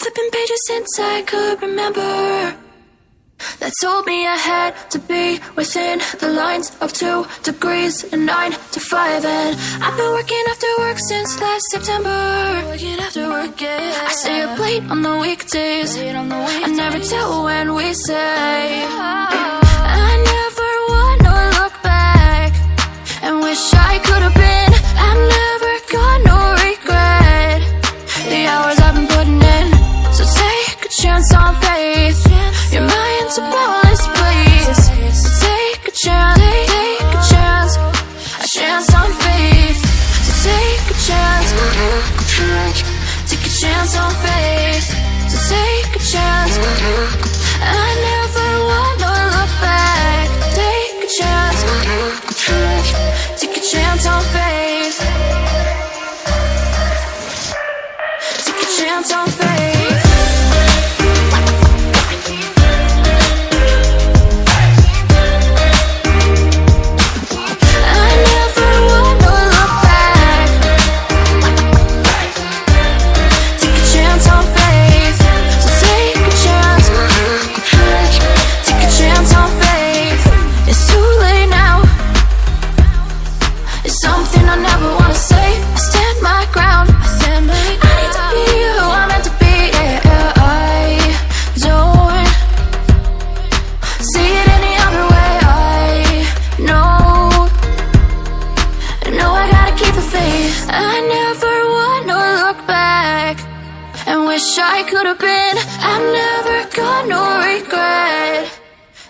flipping pages since I could remember, that told me I had to be within the lines of 2 degrees and 9 to 5. And I've been working after work since last September. Working after work, yeah. I stay up late on the weekdays. I never tell when we say. I never wanna look back and wish I could have been. I've never got no regret. The hours I've been putting in, so take a chance on faith. Your mind's a boundless place. So take a chance, take a chance, a chance on faith. So take a chance, take a chance on faith. So take a chance. I never wanna look back. Take a chance, take a chance on faith. Take a chance on faith. I never wanna look back and wish I could have been. I've never got no regret.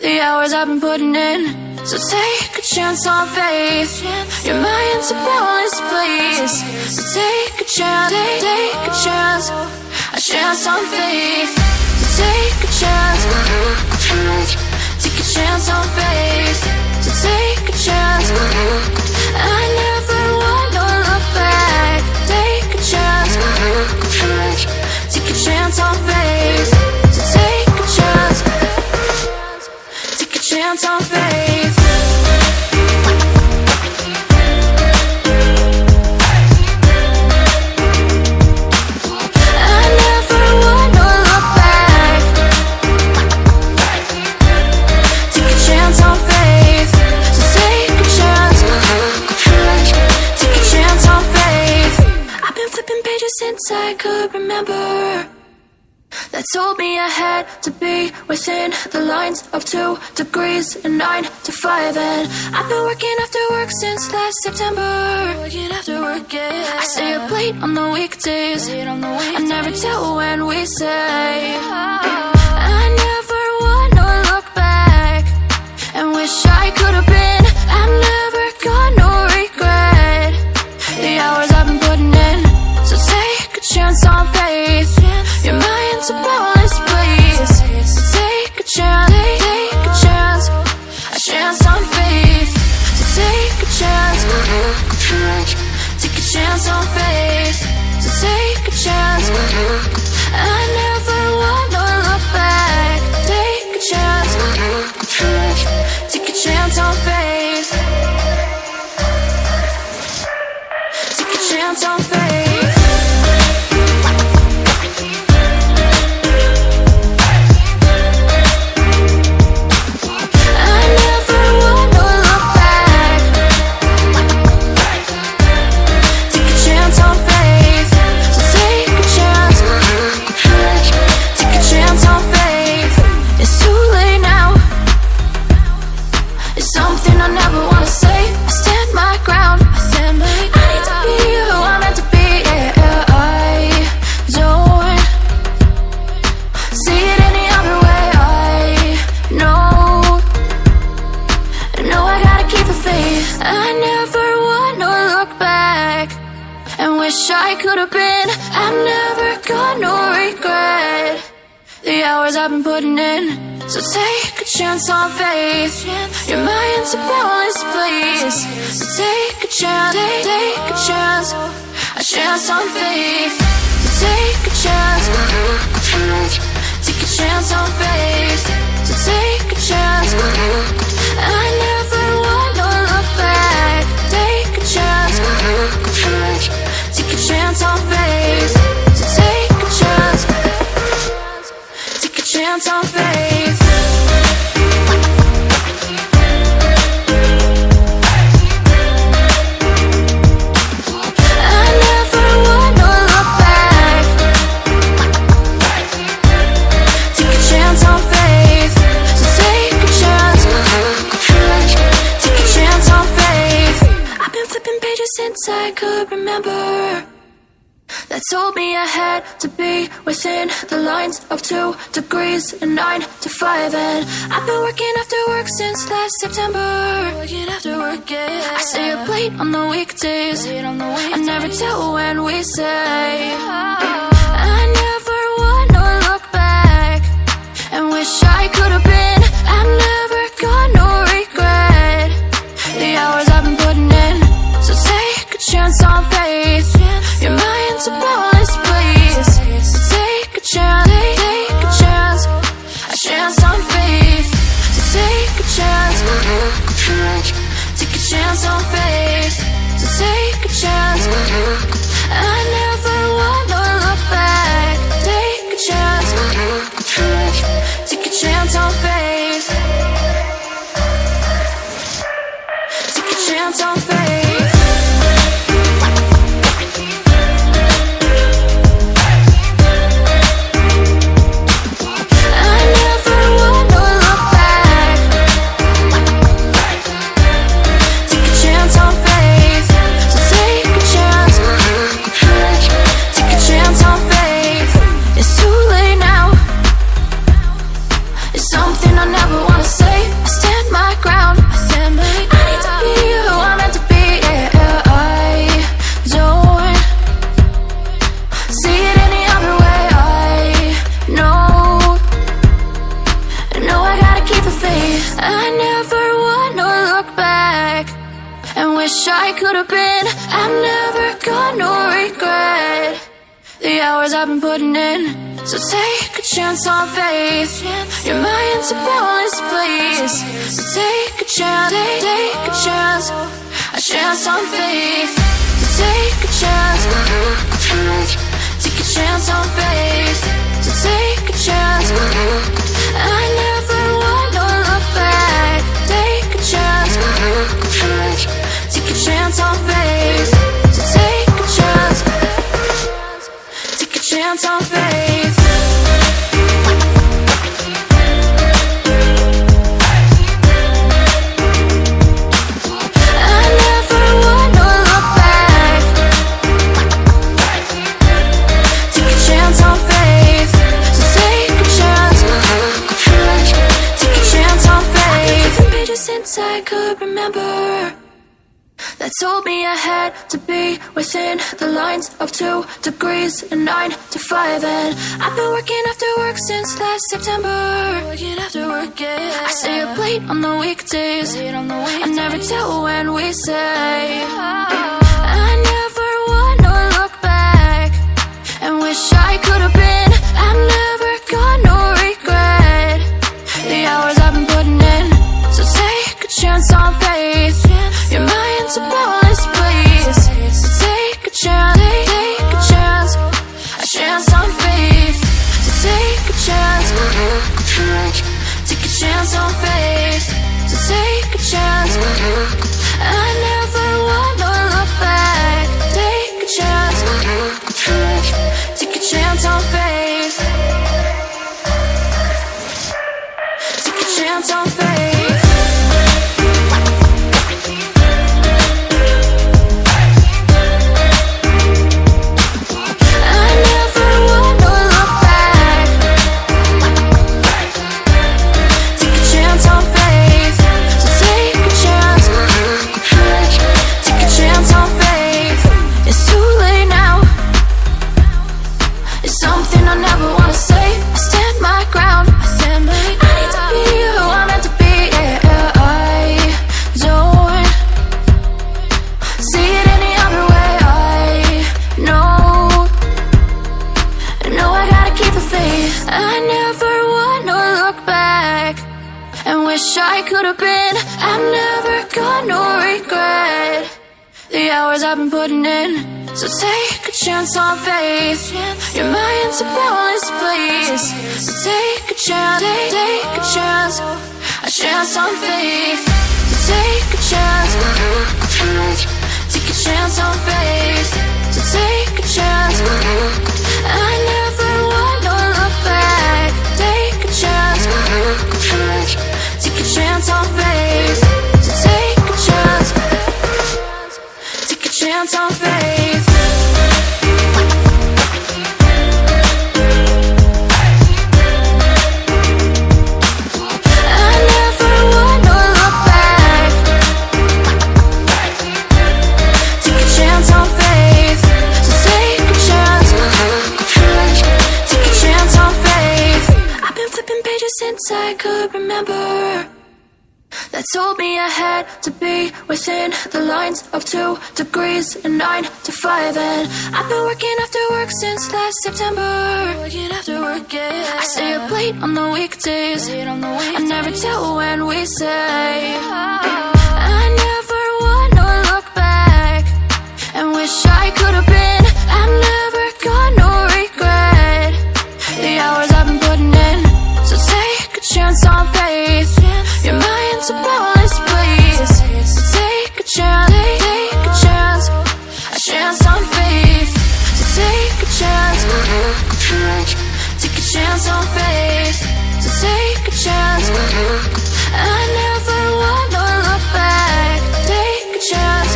The hours I've been putting in, so take a chance on faith. Your mind's a boundless place. So take a chance, take a chance on faith. So take a chance, take a chance on faith. So take a chance. I never wanna look back. Take a chance, take a chance on faith. So take a chance, take a chance on faith. I never wanna look back. Take a chance on faith. So take a chance, take a chance on faith. I've been flipping pages since I could remember, that told me I had to be within the lines of 2 degrees and 9 to 5. And I've been working after work since last September. Working after work, yeah. I stay up late on the weekdays. I never tell when we say. I never wanna look back and wish I could have been. I've never got no regret. The hours I've been putting in, so take a chance on faith. Your mind's a boundless place. So take a chance, take a chance on faith. So take a chance, take a chance on faith. So take a chance. I never wanna look back. Take a chance, take a chance on faith. Take a chance on faith. I never wanna look back and wish I could have been. I've never got no regret. The hours I've been putting in, so take a chance on faith. Your mind's a boundless place. So take a chance, take a chance on faith. So take a chance, take a chance on faith. So take a chance. I never wanna look back. Take a chance, take a chance on faith. So take a chance. since I could remember, that told me I had to be within the lines of 2 degrees and 9 to 5. And I've been working after work since last September. Working after work, yeah. I stay up late on the weekdays. I never tell when we say. I never wanna look back and wish I could have been. I've never got no regret. The hours I've been putting in, so take a chance on faith. Your mind's a bonus, please. So take a chance, take a chance, a chance on faith. So take a chance, take a chance on faith. So take a chance. I never wanna look back. Take a chance, take a chance on faith. Take a chance on faith. I never wanna look back and wish I could have been. I've never got no regret. The hours I've been putting in, so take a chance on faith. Your mind's a bonus, please. So take a chance, take a chance on faith. So take a chance, take a chance on faith. So take a chance. I never wanna look back. Take a chance, take a chance on faith. So take a chance, take a chance on faith. I never wanna look back. Take a chance on faith. So take a chance, take a chance on faith. I've been pages since I could remember, that told me I had to be within the lines of 2 degrees and 9 to 5. And I've been working after work since last September. Working after work, yeah. I stay up late on the weekdays. I never tell when we say. I never wanna look back and wish I could have been. I've never got no regret. The hours I've been putting in, so take a chance on faith. Your mind's a bonus, please. So take a chance, take a chance on faith. So take a chance, take a chance on faith. So take a chance. I never wanna look back. Take a chance, take a chance on faith. Take a chance on faith. I never wanna look back and wish I could have been. I've never got no regret. The hours I've been putting in, so take a chance on faith. Your mind's a bonus, please. So take a chance, take a chance on faith. So take a chance, take a chance on faith. So take a chance. I never wanna look back. Take a chance, take a chance on faith. So take a chance, take a chance on since I could remember, that told me I had to be within the lines of 2 degrees and 9 to 5. And I've been working after work since last September. Working after work, yeah. I stay up late on the weekdays. I never tell when we say. I never wanna look back and wish I could have been. I've never got no regret. The hours I've been putting in, so take a chance on faith. Your mind's a boundless place. So take a chance, a chance on faith. So take a chance, take a chance on faith. So take a chance. I never wanna look back. Take a chance,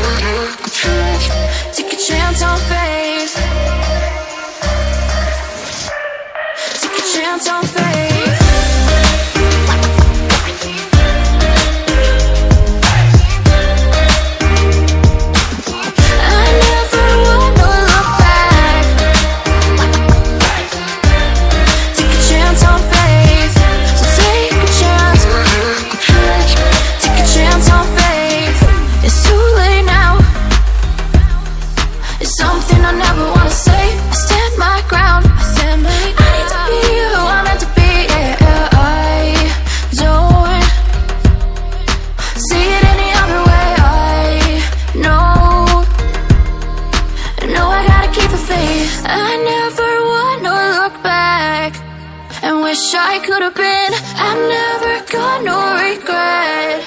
take a chance on faith. Take a chance on faith. I never wanna look back and wish I could have been. I've never got no regret.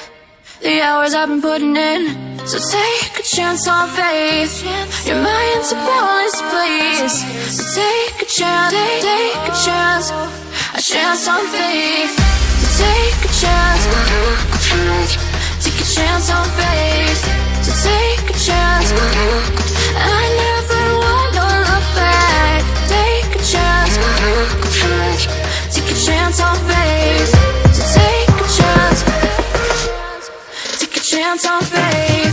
The hours I've been putting in, so take a chance on faith. Your mind's a boundless place. So take a chance, take a chance, a chance on faith. So take a chance, take a chance on faith. So take a chance. I never wanna look back. Take a chance, take a chance on faith. So take a chance, take a chance on faith.